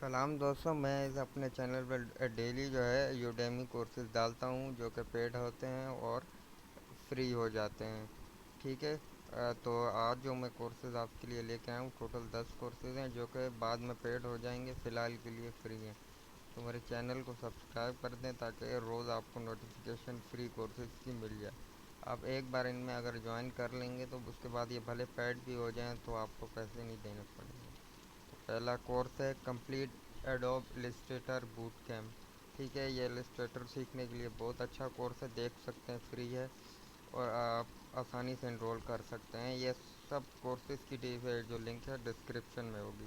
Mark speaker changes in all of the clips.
Speaker 1: سلام دوستوں، میں اس اپنے چینل پر ڈیلی جو ہے یوڈیمی کورسز ڈالتا ہوں جو کہ پیڈ ہوتے ہیں اور فری ہو جاتے ہیں. ٹھیک ہے. تو آج جو میں کورسز آپ کے لیے لے کے آیا ہوں ٹوٹل 10 کورسز ہیں جو کہ بعد میں پیڈ ہو جائیں گے، فی الحال کے لیے فری ہیں. تو میرے چینل کو سبسکرائب کر دیں تاکہ روز آپ کو نوٹیفیکیشن فری کورسز کی مل جائے. آپ ایک بار ان میں اگر جوائن کر لیں گے تو اس کے بعد یہ بھلے پیڈ بھی ہو جائیں تو آپ کو پیسے نہیں دینے پڑیں گے. تو پہلا کورس ہے complete Adobe illustrator boot camp. ٹھیک ہے، یہ السٹریٹر سیکھنے کے لیے بہت اچھا کورس ہے، دیکھ سکتے ہیں فری ہے اور آپ آسانی سے انرول کر سکتے ہیں. یہ سب کورسز کی جو لنک ہے ڈسکرپشن میں ہوگی.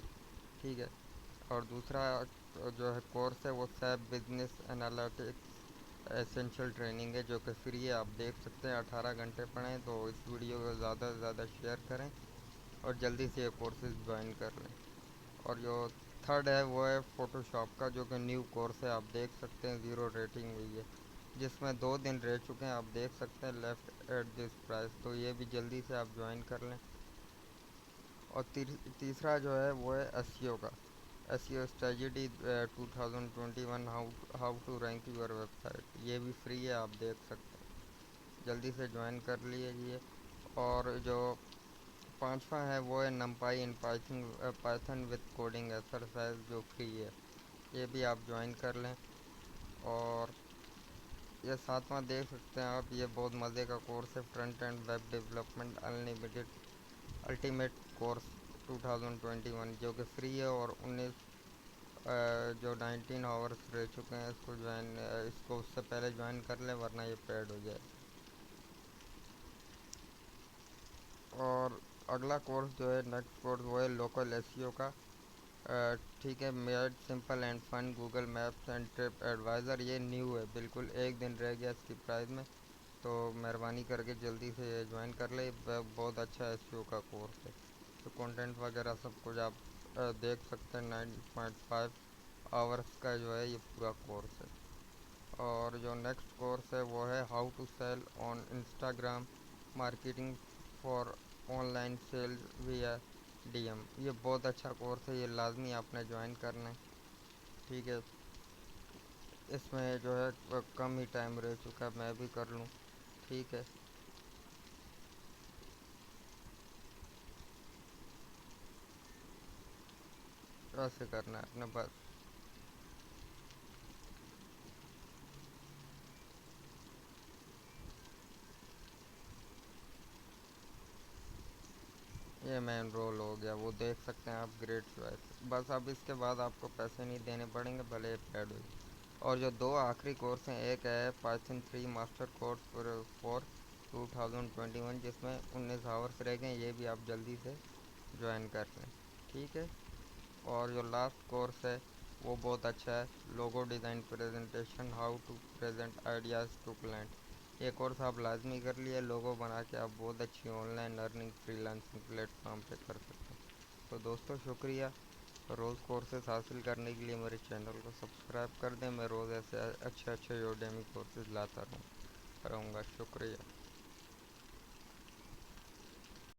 Speaker 1: ٹھیک ہے. اور دوسرا جو ہے کورس ہے وہ سیپ بزنس انالیٹکس ایسینشیل ٹریننگ ہے جو کہ فری ہے، آپ دیکھ سکتے ہیں. 18 گھنٹے پڑھیں تو اس ویڈیو کو زیادہ سے زیادہ شیئر کریں اور جلدی سے یہ کورسز جوائن کر لیں. اور جو تھرڈ ہے وہ ہے فوٹو شاپ کا جو کہ نیو کورس ہے، آپ دیکھ سکتے ہیں 0 ریٹنگ ہوئی ہے جس میں 2 دن رہ چکے ہیں. آپ دیکھ سکتے ہیں لیفٹ ایٹ دس پرائز، تو یہ بھی جلدی سے آپ جوائن کر لیں. اور تیسرا جو ہے وہ ہے ایس ای او کا، S E O strategy 2021 how to rank your website. یہ بھی فری ہے، آپ دیکھ سکتے ہیں، جلدی سے جوائن کر لیجیے. اور جو پانچواں ہے وہ ہے نمپائی ان پائتھن وتھ کوڈنگ ایکسرسائز جو فری ہے، یہ بھی آپ جوائن کر لیں. اور یہ ساتواں دیکھ سکتے ہیں آپ، یہ بہت مزے کا کورس ہے، front end web development unlimited ultimate course 2021 جو کہ فری ہے. اور 19 آورس رہ چکے ہیں، اس کو اس سے پہلے جوائن کر لیں ورنہ یہ پیڈ ہو جائے. اور اگلا کورس جو ہے نیکسٹ کورس وہ ہے لوکل ایس ای او کا. ٹھیک ہے، made simple and fun Google Maps and TripAdvisor. یہ نیو ہے بالکل، ایک دن رہ گیا اس کی پرائز میں، تو مہربانی کر کے جلدی سے یہ جوائن کر لیں. بہت اچھا ایس ای او کا کورس ہے، تو کنٹینٹ وغیرہ سب کچھ آپ دیکھ سکتے ہیں. 9.5 آورس کا جو ہے یہ پورا کورس ہے. اور جو نیکسٹ کورس ہے وہ ہے how to sell on Instagram marketing for online sales via D M. یہ بہت اچھا کورس ہے، یہ لازمی آپ نے جوائن کرنا ہے. ٹھیک ہے. اس میں جو ہے کم ہی ٹائم رہ چکا ہے، میں بھی کر لوں. ٹھیک ہے. ایسے کرنا ہے اپنے بس. یہ میں انرول ہو گیا، وہ دیکھ سکتے ہیں آپ، گریٹ چوائس. بس اب اس کے بعد آپ کو پیسے نہیں دینے پڑیں گے بھلے یہ پیڈ ہوئی. اور جو دو آخری کورس ہیں، ایک ہے پائتھن 3 ماسٹر کورس فور 2021 جس میں 19 آورس رہ گئے ہیں، یہ بھی آپ جلدی سے جوائن کر لیں. ٹھیک ہے. اور جو لاسٹ کورس ہے وہ بہت اچھا ہے، logo design presentation how to present ideas to client. یہ کورس آپ لازمی کر لیے، لوگو بنا کے آپ بہت اچھی on line learning free lancing plate form پہ کر سکتے ہیں. تو دوستوں شکریہ. روز کورسز حاصل کرنے کے لیے میرے چینل کو سبسکرائب کر دیں. میں روز ایسے اچھے یوڈیمی کورسز لاتا رہوں گا. شکریہ.